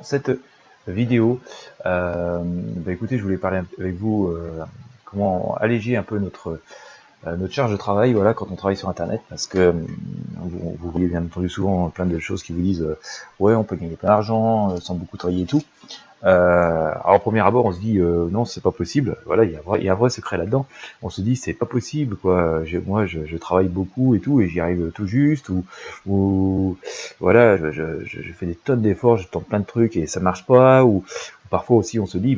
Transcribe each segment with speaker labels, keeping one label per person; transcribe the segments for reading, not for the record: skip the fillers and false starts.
Speaker 1: cette vidéo, écoutez, je voulais parler avec vous comment alléger un peu notre charge de travail, voilà, quand on travaille sur Internet, parce que vous voyez bien entendu souvent plein de choses qui vous disent ouais, on peut gagner plein d'argent sans beaucoup travailler et tout. Alors au premier abord, on se dit non, c'est pas possible. Voilà, il y a un vrai secret là-dedans. On se dit c'est pas possible, quoi. Moi, je travaille beaucoup et tout, et j'y arrive tout juste, ou voilà, je fais des tonnes d'efforts, je tente plein de trucs et ça marche pas. Ou parfois aussi, on se dit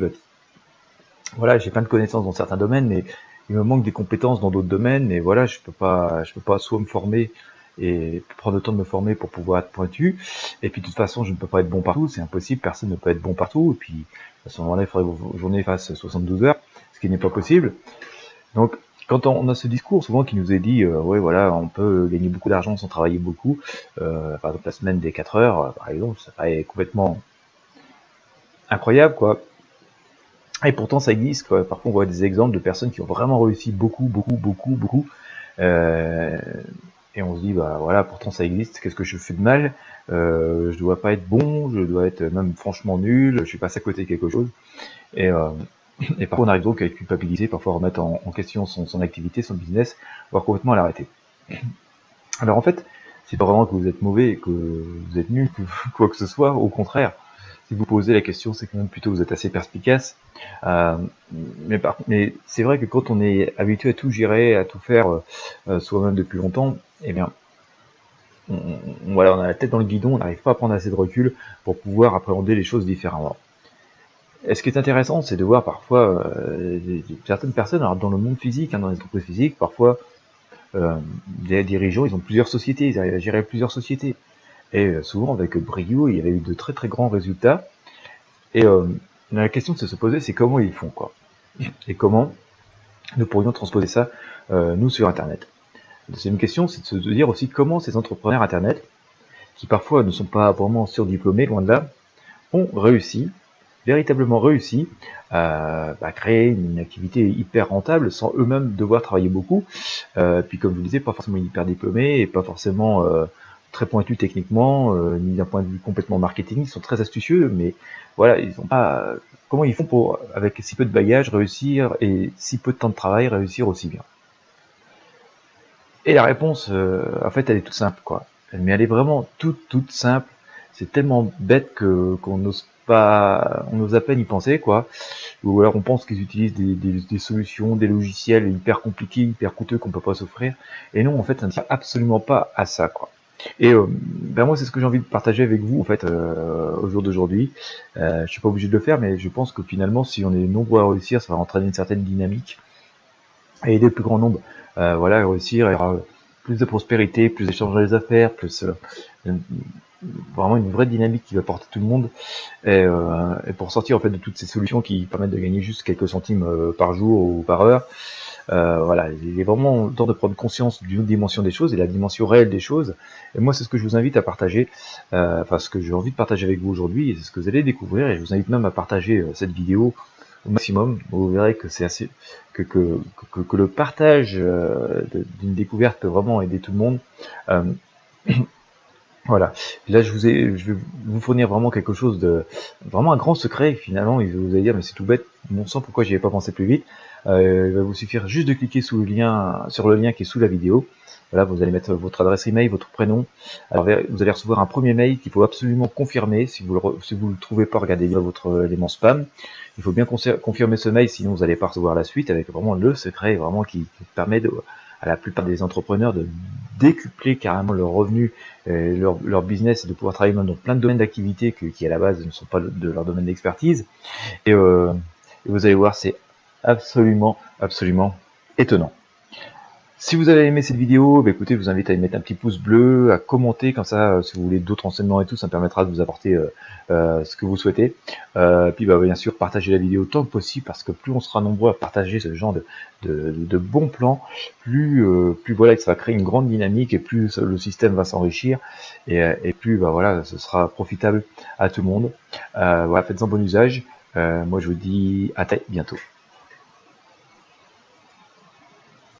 Speaker 1: voilà, j'ai plein de connaissances dans certains domaines, mais il me manque des compétences dans d'autres domaines, et voilà, je peux pas soit me former et prendre le temps de me former pour pouvoir être pointu, et puis de toute façon, je ne peux pas être bon partout, c'est impossible, personne ne peut être bon partout, et puis à ce moment-là, il faudrait que vos journées fassent 72 heures, ce qui n'est pas possible. Donc, quand on a ce discours souvent qui nous est dit, ouais, voilà, on peut gagner beaucoup d'argent sans travailler beaucoup, par exemple la semaine des 4 heures, par exemple, ça paraît complètement incroyable, quoi. Et pourtant, ça existe, quoi. Parfois, on voit des exemples de personnes qui ont vraiment réussi beaucoup, et on se dit, bah voilà, pourtant ça existe, qu'est-ce que je fais de mal? Je dois pas être bon, je dois être même franchement nul, je suis passé à côté de quelque chose. Et parfois, on arrive donc à être culpabilisé, parfois à remettre en question son activité, son business, voire complètement à l'arrêter. Alors en fait, c'est pas vraiment que vous êtes mauvais, que vous êtes nul, quoi que ce soit, au contraire. Si vous posez la question, c'est que même plutôt vous êtes assez perspicace. Mais c'est vrai que quand on est habitué à tout gérer, à tout faire soi-même depuis longtemps, eh bien, voilà, on a la tête dans le guidon, on n'arrive pas à prendre assez de recul pour pouvoir appréhender les choses différemment. Et ce qui est intéressant, c'est de voir parfois certaines personnes, alors dans le monde physique, dans les entreprises physiques, parfois des dirigeants, ils ont plusieurs sociétés, ils arrivent à gérer plusieurs sociétés. Et souvent, avec brio, il y avait eu de très très grands résultats. Et la question de se poser, c'est comment ils font, quoi. Et comment nous pourrions transposer ça, nous, sur Internet. La deuxième question, c'est de se dire aussi comment ces entrepreneurs Internet, qui parfois ne sont pas vraiment surdiplômés, loin de là, ont réussi, véritablement réussi, à créer une activité hyper rentable sans eux-mêmes devoir travailler beaucoup. Puis comme je vous le disais, pas forcément hyper diplômés et pas forcément très pointus techniquement, ni d'un point de vue complètement marketing. Ils sont très astucieux, mais voilà, ils ont pas. Comment ils font pour, avec si peu de bagages, réussir, et si peu de temps de travail, réussir aussi bien? Et la réponse, en fait, elle est toute simple, quoi. Mais elle est vraiment toute simple. C'est tellement bête qu'on n'ose pas, on n'ose à peine y penser, quoi. Ou alors on pense qu'ils utilisent des solutions, des logiciels hyper compliqués, hyper coûteux qu'on peut pas s'offrir. Et non, en fait, ça ne tient absolument pas à ça, quoi. Et moi, c'est ce que j'ai envie de partager avec vous, en fait, au jour d'aujourd'hui. Je suis pas obligé de le faire, mais je pense que finalement, si on est nombreux à réussir, ça va entraîner une certaine dynamique et aider le plus grand nombre, voilà, à réussir, et plus de prospérité, plus d'échanges dans les affaires, plus vraiment une vraie dynamique qui va porter tout le monde, et pour sortir en fait de toutes ces solutions qui permettent de gagner juste quelques centimes par jour ou par heure. Voilà, il est vraiment temps de prendre conscience d'une autre dimension des choses et la dimension réelle des choses. Et moi, c'est ce que je vous invite à partager, enfin ce que j'ai envie de partager avec vous aujourd'hui, et c'est ce que vous allez découvrir. Et je vous invite même à partager cette vidéo au maximum. Vous verrez que c'est assez que le partage d'une découverte peut vraiment aider tout le monde. Voilà. Et là, je vais vous fournir vraiment quelque chose de vraiment un grand secret. Finalement, vous allez dire, mais c'est tout bête. Mon sang, pourquoi j'y avais pas pensé plus vite? Il va vous suffire juste de cliquer sur le lien qui est sous la vidéo. Voilà, vous allez mettre votre adresse email, votre prénom. Alors, vous allez recevoir un premier mail qu'il faut absolument confirmer. Si vous le trouvez pas, regardez bien votre élément spam. Il faut bien confirmer ce mail, sinon vous n'allez pas recevoir la suite, avec vraiment le secret vraiment qui permet à la plupart des entrepreneurs de décupler carrément leurs revenus, leur business, et de pouvoir travailler dans plein de domaines d'activité qui à la base ne sont pas de leur domaine d'expertise. Et vous allez voir, c'est absolument étonnant. Si vous avez aimé cette vidéo, écoutez, je vous invite à y mettre un petit pouce bleu, à commenter, comme ça, si vous voulez d'autres renseignements et tout, ça me permettra de vous apporter ce que vous souhaitez. Puis bien sûr, partagez la vidéo autant que possible, parce que plus on sera nombreux à partager ce genre de bons plans, plus voilà, ça va créer une grande dynamique, et plus le système va s'enrichir, et plus voilà, ce sera profitable à tout le monde. Voilà, faites-en bon usage. Moi, je vous dis à très bientôt.